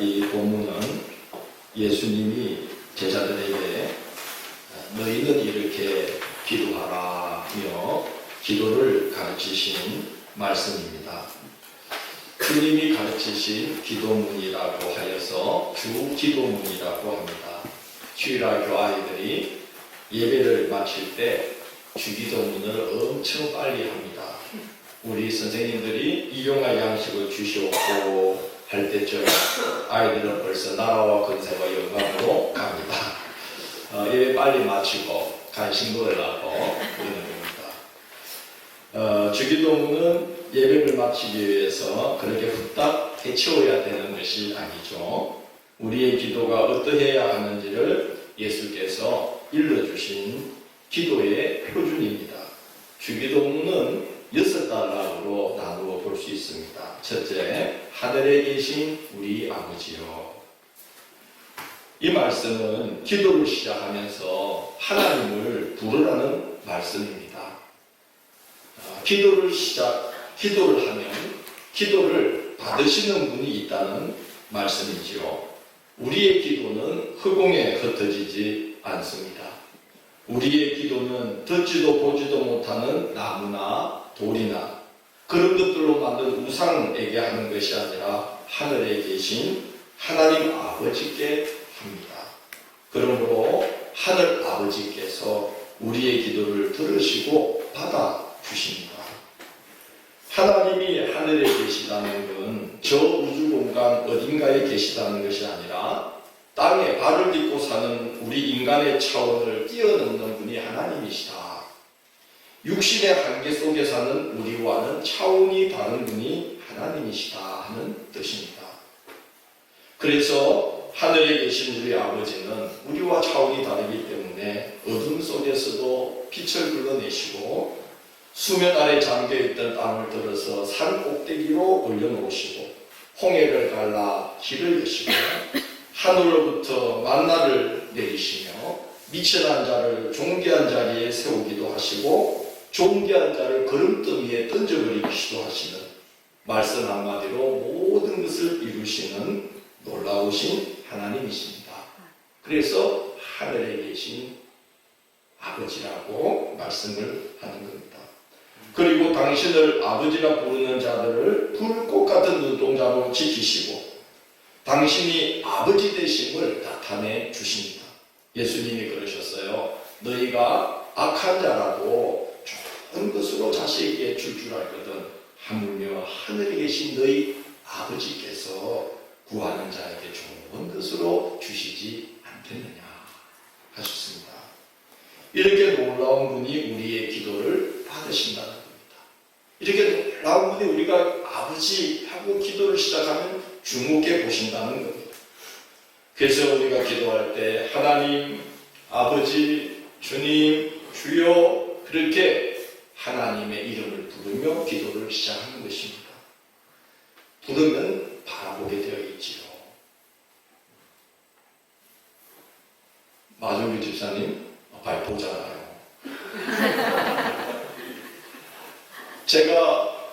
이 본문은 예수님이 제자들에게 너희는 이렇게 기도하라며 기도를 가르치신 말씀입니다. 주님이 가르치신 기도문이라고 하여서 주기도문이라고 합니다. 주일학교 아이들이 예배를 마칠 때 주기도문을 엄청 빨리 합니다. 우리 선생님들이 일용할 양식을 주시옵고 할 때쯤 아이들은 벌써 나라와 권세와 영광으로 갑니다. 예배 빨리 마치고 간식 먹으려고 그러는 겁니다. 주기도문은 예배를 마치기 위해서 그렇게 후딱 해치워야 되는 것이 아니죠. 우리의 기도가 어떠해야 하는지를 예수께서 일러주신 기도의 표준입니다. 주기도문은 6단락으로 나누어 볼 수 있습니다. 첫째, 하늘에 계신 우리 아버지요. 이 말씀은 기도를 시작하면서 하나님을 부르라는 말씀입니다. 기도를 하면 기도를 받으시는 분이 있다는 말씀이지요. 우리의 기도는 허공에 흩어지지 않습니다. 우리의 기도는 듣지도 보지도 못하는 나무나 돌이나 그런 것들로 만든 우상에게 하는 것이 아니라 하늘에 계신 하나님 아버지께 합니다. 그러므로 하늘 아버지께서 우리의 기도를 들으시고 받아주십니다. 하나님이 하늘에 계시다는 건 저 우주공간 어딘가에 계시다는 것이 아니라 땅에 발을 딛고 사는 우리 인간의 차원을 뛰어넘는 분이 하나님이시다. 육신의 한계 속에 사는 우리와는 차원이 다른 분이 하나님이시다 하는 뜻입니다. 그래서 하늘에 계신 우리 아버지는 우리와 차원이 다르기 때문에 어둠 속에서도 빛을 불러내시고 수면 아래 잠겨있던 땅을 들어서 산 꼭대기로 올려놓으시고 홍해를 갈라 길을 여시고 하늘로부터 만나를 내리시며 미천한 자를 존귀한 자리에 세우기도 하시고 존귀한 자를 걸음더미에 던져버리기도 하시는 말씀 한마디로 모든 것을 이루시는 놀라우신 하나님이십니다. 그래서 하늘에 계신 아버지라고 말씀을 하는 겁니다. 그리고 당신을 아버지라 부르는 자들을 불꽃 같은 눈동자로 지키시고 당신이 아버지 되심을 나타내 주십니다. 예수님이 그러셨어요. 너희가 악한 자라도 좋은 것으로 자식에게 줄 알거든 하물며 하늘에 계신 너희 아버지께서 구하는 자에게 좋은 것으로 주시지 않겠느냐 하셨습니다. 이렇게 놀라운 분이 우리의 기도를 받으신다는 겁니다. 이렇게 놀라운 분이 우리가 아버지 하고 기도를 시작하면 주목해 보신다는 겁니다. 그래서 우리가 기도할 때 하나님, 아버지, 주님, 주여 그렇게 하나님의 이름을 부르며 기도를 시작하는 것입니다. 부르면 바라보게 되어 있지요. 마종규 집사님 발포잖아요. 제가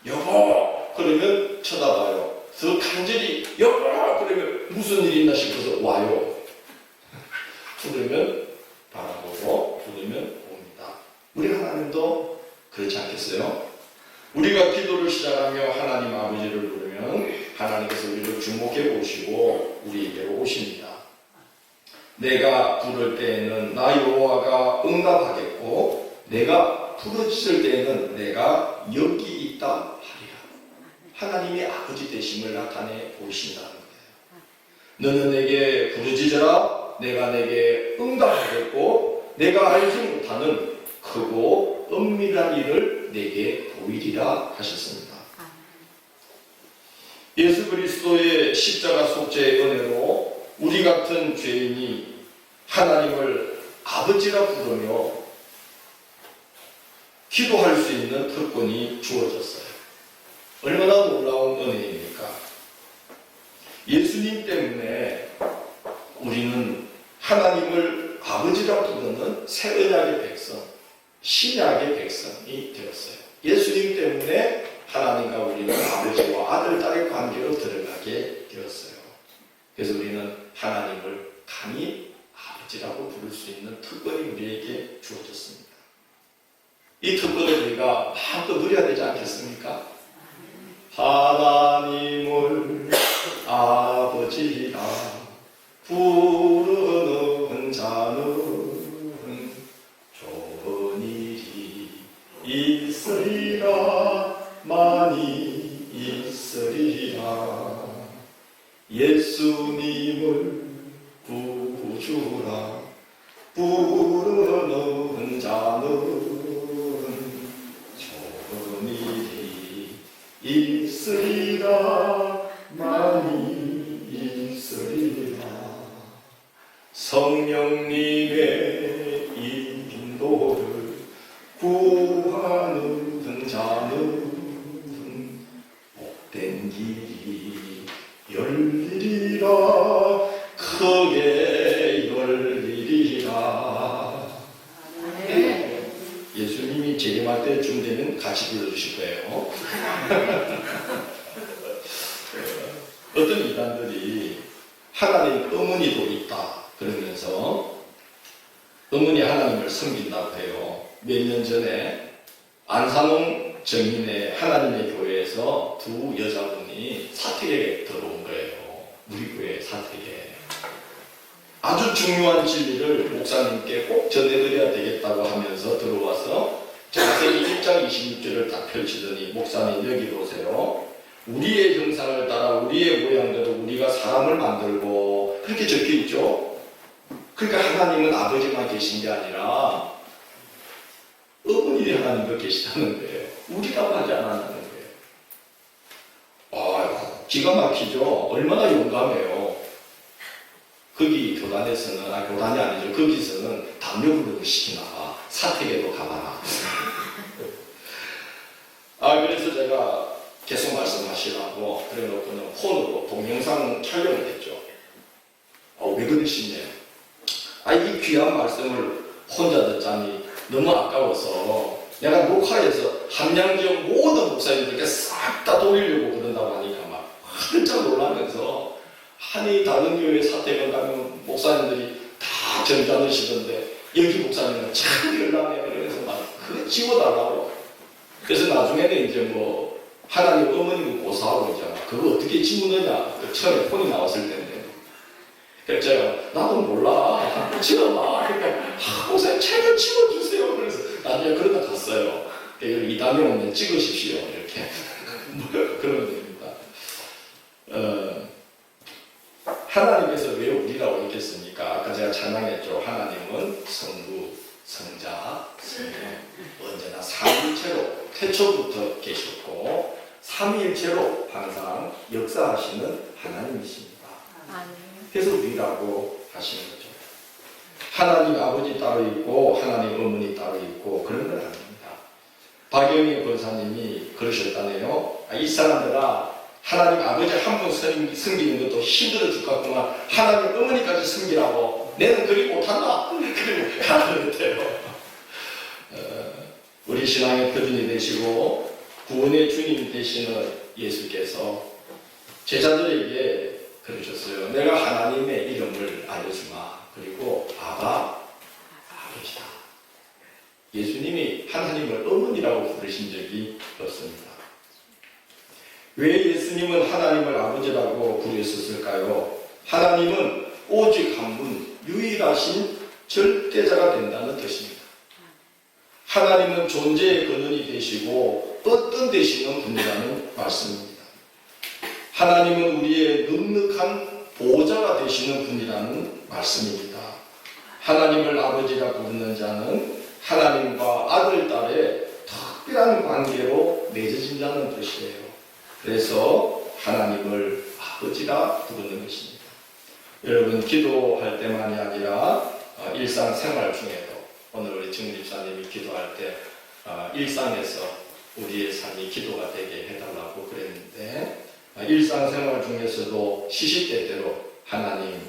여보 그러면 쳐다봐요. 더 간절히 여보 그러면 무슨 일이 있나 싶어서 와요. 부르면 바라보고 부르면 옵니다. 우리 하나님도 그렇지 않겠어요? 우리가 기도를 시작하며 하나님 아버지를 부르면 하나님께서 우리를 주목해 보시고 우리에게로 오십니다. 내가 부를 때에는 나 여호와가 응답하겠고 내가 부르짖을 때에는 내가 여기 있다 하리라. 하나님이 아버지 되심을 나타내 보이신다는 거예요. 너는 내게 부르짖으라 내가 내게 응답하겠고 내가 알지 못하는 크고 은밀한 일을 내게 보이리라 하셨습니다. 예수 그리스도의 십자가 속죄의 은혜로 우리 같은 죄인이 하나님을 아버지라 부르며 기도할 수 있는 특권이 주어졌어요. 얼마나 놀라운 은혜입니까? 예수님 때문에 우리는 하나님을 아버지라 부르는 새 언약의 백성, 신약의 백성이 되었어요. 예수님 때문에 하나님과 우리는 아버지와 아들, 딸의 관계로 들어가게 그래서 우리는 하나님을 감히 아버지라고 부를 수 있는 특권이 우리에게 주어졌습니다. 이 특권을 우리가 마음껏 누려야 되지 않겠습니까? 하나님을 아버지라 부르는 자는 좋은 일이 있으리라 많이 있으리라. 예수님을 구주라 부르는 자는 좋은 일이 있으리라 많이 있으리라. 성령님의 인도를 구하는 자는 복된 길이 열리리라 크게 열리리라. 예수님이 재림할 때쯤 되면 같이 불러주실 거예요. 어떤 이단들이 하나님 어머니도 있다 그러면서 어머니 하나님을 섬긴다고 해요. 몇 년 전에 안산홍 정인의 하나님의 교회에서 두 여자분이 사택에 들어온 거예요. 우리 교회 사택에. 아주 중요한 진리를 목사님께 꼭 전해드려야 되겠다고 하면서 들어와서 창세기 1장 26절을 딱 펼치더니 목사님 여기 보세요. 우리의 형상을 따라 우리의 모양대로 우리가 사람을 만들고 그렇게 적혀있죠. 그러니까 하나님은 아버지만 계신 게 아니라 어머니 하나님도 계시다는 거예요. 우리라고 하지 않았다는 거예요. 아유, 기가 막히죠. 얼마나 용감해요. 거기 교단에서는, 교단이 아니죠. 거기서는 담요 부르고 시키나 봐. 사택에도 가봐라. 그래서 제가 계속 말씀하시라고 그래 놓고는 폰으로 동영상 촬영을 했죠. 왜 그러시냐. 이 귀한 말씀을 혼자 듣자니 너무 아까워서 내가 녹화해서 함양지역 모든 목사님들께 싹 다 돌리려고 그런다고 하니까 막 한참 놀라면서 아니 다른 교회 사택에 가면 목사님들이 다 점잖으시던데 여기 목사님은 참 열나네요. 그래서 막 그거 지워달라고. 그래서 나중에는 이제 뭐 하나님 어머니는 고사하고 있잖아. 그거 어떻게 지우느냐. 처음에 폰이 나왔을 텐데. 그래서 제가 나도 몰라. 지워봐. 그러니까 목사님 책을 지워주세요. 그래서 나중에 그러다 갔어요. 이 다음에 오면 찍으십시오. 이렇게. 그러면 됩니다. 하나님께서 왜 우리라고 했겠습니까? 아까 제가 찬양했죠. 하나님은 성부, 성자, 성령 언제나 삼위일체로 태초부터 계셨고 삼위일체로 항상 역사하시는 하나님이십니다. 그래서 우리라고 하시는 거죠. 하나님 아버지 따로 있고 하나님 어머니 따로 있고 그런 건 아닙니다. 박영희 권사님이 그러셨다네요. 이 사람들아 하나님 아버지 한 분 섬기는 것도 힘들어 죽겠구만 하나님 어머니까지 섬기라고 내는 그리 못한다. 그리고 가르쳤대요. 우리 신앙의 표준이 되시고 구원의 주님 되시는 예수께서 제자들에게 그러셨어요. 내가 하나님의 이름을 알려주마. 그리고 아버지다. 예수님이 하나님을 어머니라고 부르신 적이 없습니다. 왜 예수님은 하나님을 아버지라고 부르셨을까요? 하나님은 오직 한 분, 유일하신 절대자가 된다는 뜻입니다. 하나님은 존재의 근원이 되시고 어떤 되시는 분이라는 말씀입니다. 하나님은 우리의 넉넉한 보호자가 되시는 분이라는 말씀입니다. 하나님을 아버지라 부르는 자는 하나님과 아들, 딸의 특별한 관계로 맺어진다는 뜻이에요. 그래서 하나님을 아버지라 부르는 것입니다. 여러분 기도할 때만이 아니라 일상생활 중에도 오늘 우리 정집사님이 기도할 때 일상에서 우리의 삶이 기도가 되게 해달라고 그랬는데 일상생활 중에서도 시시때때로 하나님,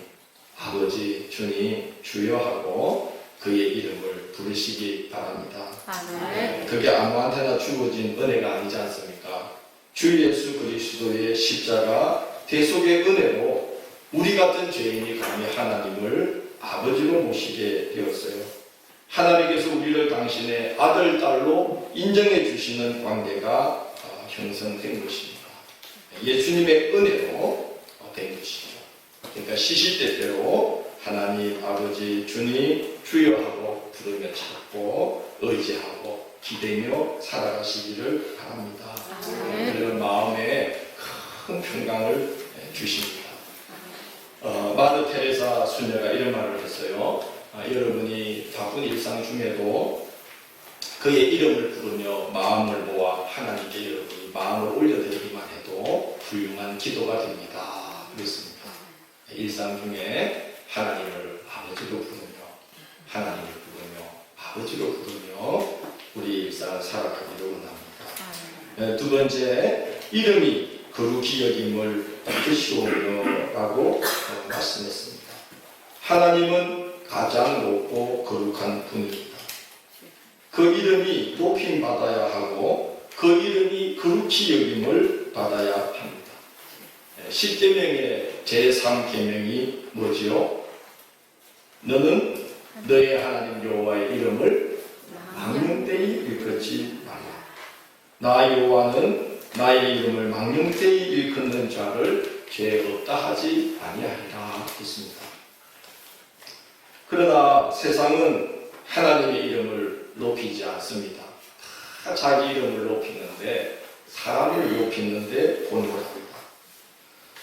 아버지, 주님, 주여 하고 그의 이름을 부르시기 바랍니다. 그게 아무한테나 주어진 은혜가 아니지 않습니까? 주 예수 그리스도의 십자가 대속의 은혜로 우리 같은 죄인이 감히 하나님을 아버지로 모시게 되었어요. 하나님께서 우리를 당신의 아들, 딸로 인정해 주시는 관계가 형성된 것입니다. 예수님의 은혜로 된 것이죠. 그러니까 시시때때로 하나님 아버지 주님 주여 하고 부르며 찾고 의지하고 기대며 살아가시기를 바랍니다. 그런 마음에 큰 평강을 주십니다. 마더 테레사 수녀가 이런 말을 했어요. 여러분이 바쁜 일상 중에도 그의 이름을 부르며 마음을 모아 하나님께 여러분이 마음을 올려드리기만 해도 훌륭한 기도가 됩니다. 그랬습니다. 일상 중에 하나님을 아버지로 부르며 하나님을 부르며 아버지로 부르며 우리 일상을 살아가기를 원합니다. 두 번째, 이름이 거룩히 여김을 뜻이오며 라고 말씀했습니다. 하나님은 가장 높고 거룩한 분입니다. 그 이름이 높임 받아야 하고 그 이름이 거룩히 여김을 받아야 합니다. 10계명의 제3계명이 뭐지요? 너는 너의 하나님 여호와의 이름을 망령되이 일컫지 말라. 나 여호와는 나의 이름을 망령되이 일컫는 자를 죄 없다 하지 아니하리라 했습니다. 그러나 세상은 하나님의 이름을 높이지 않습니다. 다 자기 이름을 높이는데 사람을 높이는데 곤고합니다.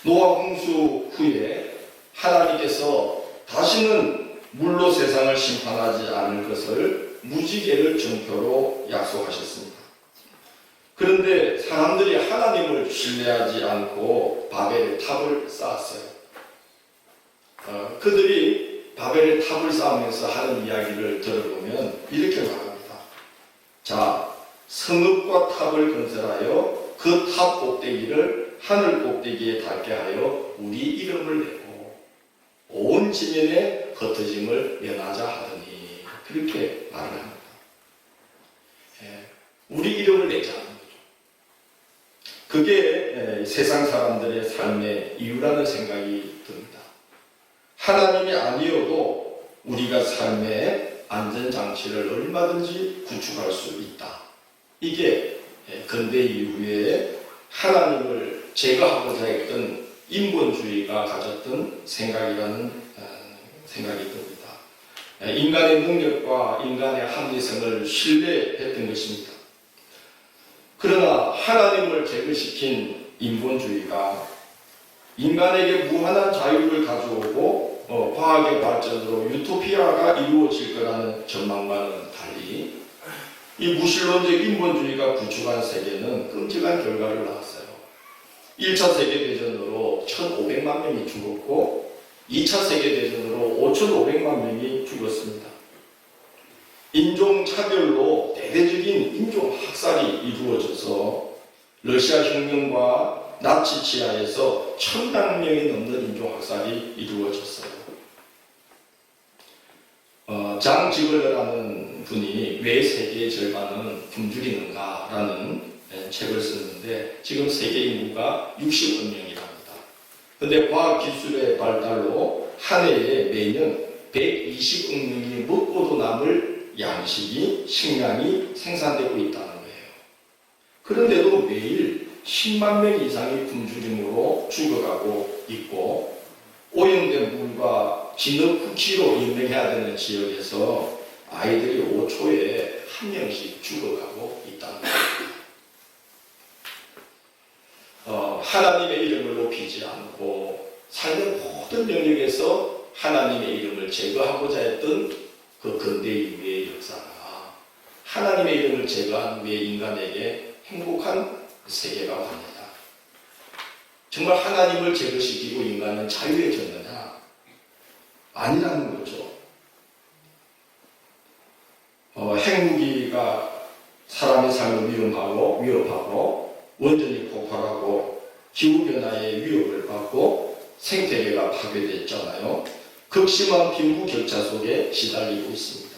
노아 홍수 후에 하나님께서 다시는 물로 세상을 심판하지 않을 것을 무지개를 증표로 약속하셨습니다. 그런데 사람들이 하나님을 신뢰하지 않고 바벨의 탑을 쌓았어요. 그들이 바벨의 탑을 쌓으면서 하는 이야기를 들어보면 이렇게 말합니다. 자, 성읍과 탑을 건설하여 그 탑 꼭대기를 하늘 꼭대기에 닿게 하여 우리 이름을 내고 온 지면에 흩어짐을 면하자 하더니 그렇게 말을 합니다. 우리 이름을 내자 하는 거죠. 그게 세상 사람들의 삶의 이유라는 생각이 듭니다. 하나님이 아니어도 우리가 삶의 안전장치를 얼마든지 구축할 수 있다. 이게 근대 이후에 하나님을 제거하고자 했던 인본주의가 가졌던 생각이라는 생각이 듭니다. 인간의 능력과 인간의 합리성을 신뢰했던 것입니다. 그러나 하나님을 제거시킨 인본주의가 인간에게 무한한 자유를 가져오고 과학의 발전으로 유토피아가 이루어질 거라는 전망과는 달리 이 무신론적 인본주의가 구축한 세계는 끔찍한 결과를 낳았어요. 1차 세계대전으로 1,500만 명이 죽었고 2차 세계대전으로 5,500만 명이 죽었습니다. 인종차별로 대대적인 인종학살이 이루어져서 러시아 혁명과 나치 치하에서 1,000만 명이 넘는 인종학살이 이루어졌어요. 장 지글러라는 분이 왜 세계의 절반은 굶주리는가라는 책을 썼는데 지금 세계 인구가 60억 명이랍니다. 그런데 과학기술의 발달로 한 해에 매년 120억 명이 먹고도 남을 양식이, 식량이 생산되고 있다는 거예요. 그런데도 매일 10만 명 이상이 굶주림으로 죽어가고 있고 오염된 물과 진흙 후키로 인명해야 되는 지역에서 아이들이 5초에 한 명씩 죽어가고 있다는 겁니다. 하나님의 이름을 높이지 않고 삶의 모든 영역에서 하나님의 이름을 제거하고자 했던 그 근대 이후의 역사가 하나님의 이름을 제거한 후에 인간에게 행복한 세계가 옵니다. 정말 하나님을 제거시키고 인간은 자유해졌느냐? 아니라는 거죠. 핵무기가 사람의 삶을 위협하고 원전이 폭발하고 기후변화의 위협을 받고 생태계가 파괴됐잖아요. 극심한 빈부격차 속에 시달리고 있습니다.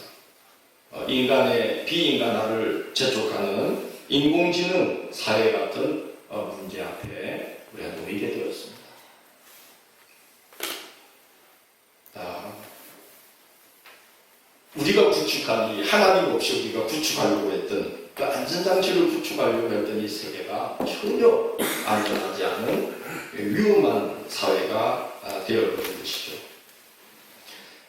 인간의 비인간화를 재촉하는 인공지능 사회 같은 문제 앞에 우리가 놓이게 되었습니다. 구축하니 하나님 없이 우리가 구축하려고 했던 그 안전장치를 구축하려고 했던 이 세계가 전혀 안전하지 않은 위험한 사회가 되어버린 것이죠.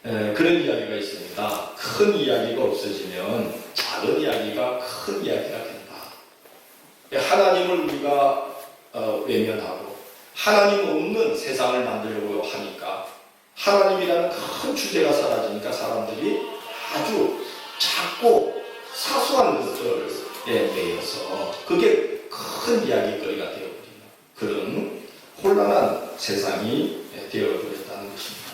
그런 이야기가 있습니다. 큰 이야기가 없어지면 작은 이야기가 큰 이야기가 된다. 하나님을 우리가 외면하고 하나님 없는 세상을 만들려고 하니까 하나님이라는 큰 주제가 사라지니까 사람들이 아주 작고 사소한 것들에 매여서 그게 큰 이야기거리가 되어버리는 그런 혼란한 세상이 되어버렸다는 것입니다.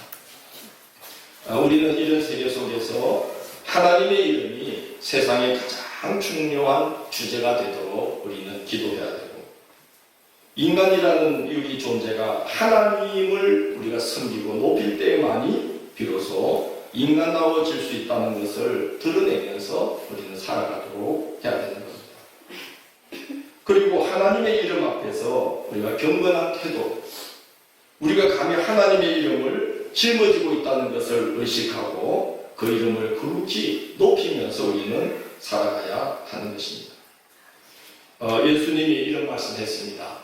우리는 이런 세계 속에서 하나님의 이름이 세상의 가장 중요한 주제가 되도록 우리는 기도해야 되고, 인간이라는 우리 존재가 하나님을 우리가 섬기고 높일 때만이 비로소 인간다워질 수 있다는 것을 드러내면서 우리는 살아가도록 해야 되는 겁니다. 그리고 하나님의 이름 앞에서 우리가 경건한 태도, 우리가 감히 하나님의 이름을 짊어지고 있다는 것을 의식하고 그 이름을 거룩히 높이면서 우리는 살아가야 하는 것입니다. 예수님이 이런 말씀했습니다.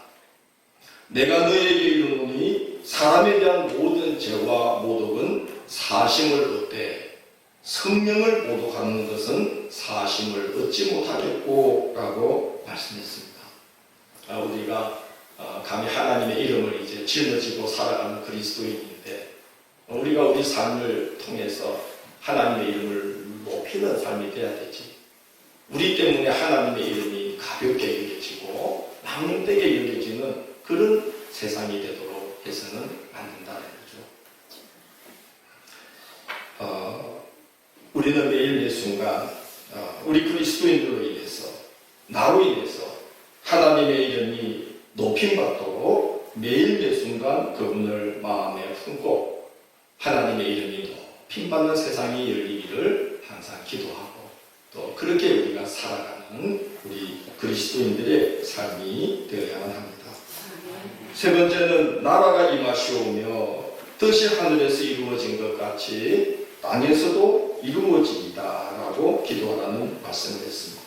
내가 너에게 이르노니 사람에 대한 모든 죄와 모독은 사심을 얻되 성령을 모독하는 것은 사심을 얻지 못하겠고 라고 말씀했습니다. 우리가 감히 하나님의 이름을 이제 짊어지고 살아가는 그리스도인인데 우리가 우리 삶을 통해서 하나님의 이름을 높이는 삶이 돼야 되지. 우리 때문에 하나님의 이름이 가볍게 여겨지고 망령되게 여겨지는 그런 세상이 되도록 해서는 안 된다는 거죠. 우리는 매일 매 순간 우리 그리스도인들로 인해서 나로 인해서 하나님의 이름이 높임받도록 매일 매 순간 그분을 마음에 품고 하나님의 이름이 높임받는 세상이 열리기를 항상 기도하고 또 그렇게 우리가 살아가는 우리 그리스도인들의 삶이 되어야만 합니다. 세 번째는 나라가 임하시오며 뜻이 하늘에서 이루어진 것 같이 땅에서도 이루어지이다 라고 기도하라는 말씀을 했습니다.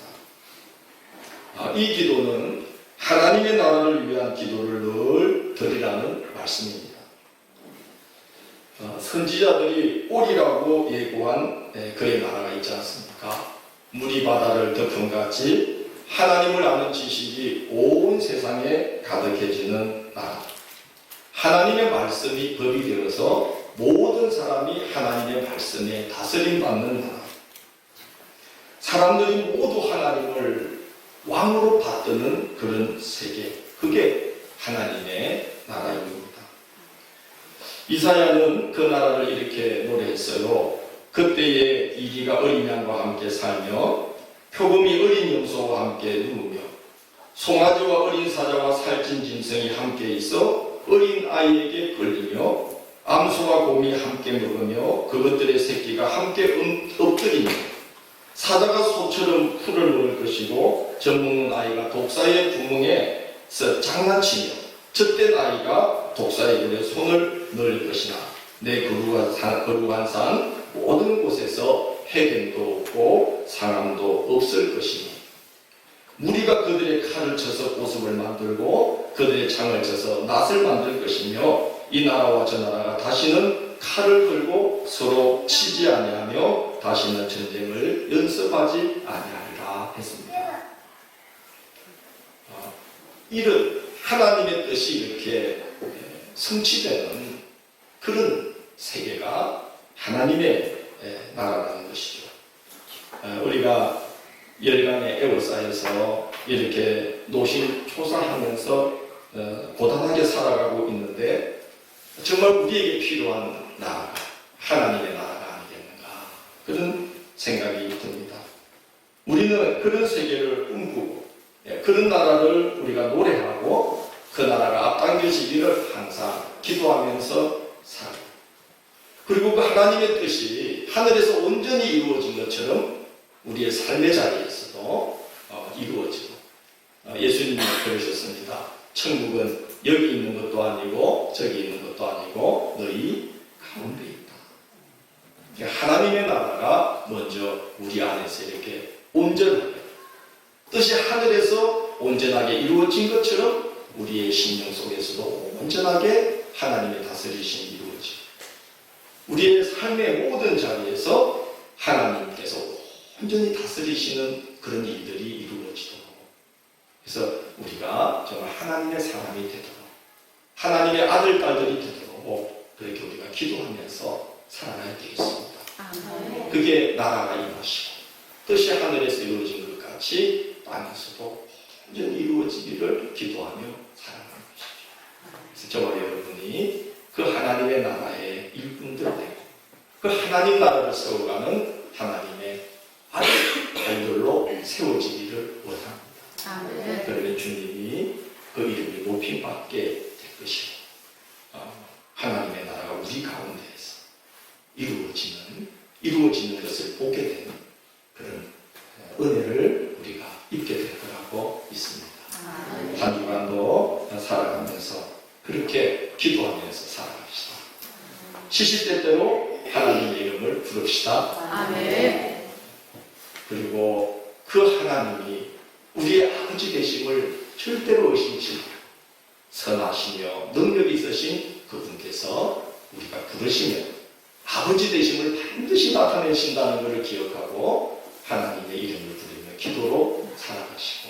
이 기도는 하나님의 나라를 위한 기도를 늘 드리라는 말씀입니다. 선지자들이 오리라고 예고한 그의 나라가 있지 않습니까? 물이 바다를 덮음같이 하나님을 아는 지식이 온 세상에 가득해지는 나라. 하나님의 말씀이 법이 되어서 모든 사람이 하나님의 말씀에 다스림받는 나라. 사람들이 모두 하나님을 왕으로 받드는 그런 세계. 그게 하나님의 나라입니다. 이사야는 그 나라를 이렇게 노래했어요. 그때에 이리가 어린 양과 함께 살며 표범이 어린 염소와 함께 누우며 송아지와 어린 사자와 살찐 짐승이 함께 있어 어린 아이에게 걸리며 암소와 곰이 함께 먹으며 그것들의 새끼가 함께 엎드리며 사자가 소처럼 풀을 먹을 것이고 젖먹는 아이가 독사의 구멍에서 장난치며 젖된 아이가 독사의 굴에 손을 넣을 것이나 내 거룩한 산 모든 곳에서 해변도 없고 상함도 없을 것이니 무리가 그들의 칼을 쳐서 보습을 만들고 그들의 창을 쳐서 낫을 만들 것이며 이 나라와 저 나라가 다시는 칼을 들고 서로 치지 아니하며 다시는 전쟁을 연습하지 아니하리라 했습니다. 이런 하나님의 뜻이 이렇게 성취되는 그런 세계가 하나님의 나라라는 것이죠. 우리가 열강에 에워싸여서 이렇게 노심초사하면서 고단하게 살아가고 있는데 정말 우리에게 필요한 나라가 하나님의 나라가 아니겠는가 그런 생각이 듭니다. 우리는 그런 세계를 꿈꾸고 그런 나라를 우리가 노래하고 그 나라가 앞당겨지기를 항상 기도하면서 살고 그리고 그 하나님의 뜻이 하늘에서 온전히 이루어진 것처럼 우리의 삶의 자리에서도 이루어지고 예수님이 그러셨습니다. 천국은 여기 있는 것도 아니고 저기 있는 것도 아니고 너희 가운데 있다. 하나님의 나라가 먼저 우리 안에서 이렇게 온전하게, 뜻이 하늘에서 온전하게 이루어진 것처럼 우리의 심령 속에서도 온전하게 하나님의 다스리심이 이루어지고, 우리의 삶의 모든 자리에서 하나님께서 온전히 다스리시는 그런 일들이 이루어지도록, 그래서 우리가 정말 하나님의 사람이 되도록, 하나님의 아들, 딸들이 되도록 그렇게 우리가 기도하면서 살아가야 되겠습니다. 그게 나라가 임하시고 뜻이 하늘에서 이루어진 것 같이 땅에서도 온전히 이루어지기를 기도하며 살아가는 것입니다. 그래서 저와 여러분이 그 하나님의 나라의 일꾼들 되고 그 하나님 나라를 세워가는 하나님의 아들들로 세워지기를 원합니다. 그러면 주님이 그 이름이 높임받게 될 것이고, 하나님의 나라가 우리 가운데에서 이루어지는 것을 보게 되는 그런 은혜를 우리가 입게 될 거라고 믿습니다. 한 주간도 살아가면서 그렇게 기도하면서 살아갑시다. 70대대로 하나님의 이름을 부릅시다. 아멘. 그리고 그 하나님이 우리의 아버지 되심을 절대로 의심치 말고 선하시며 능력이 있으신 그분께서 우리가 부르시면 아버지 되심을 반드시 나타내신다는 것을 기억하고 하나님의 이름을 부르며 기도로 살아가시고,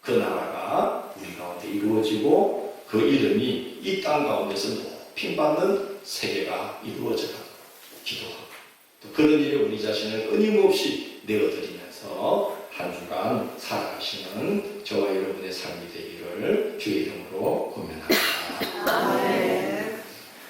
그 나라가 우리 가운데 이루어지고 그 이름이 이 땅 가운데서 높임받는 세계가 이루어져가도록 기도하고, 또 그런 일에 우리 자신을 끊임없이 내어드리면서 한 주간 살아가시는 저와 여러분의 삶이 되기를 주의 이름으로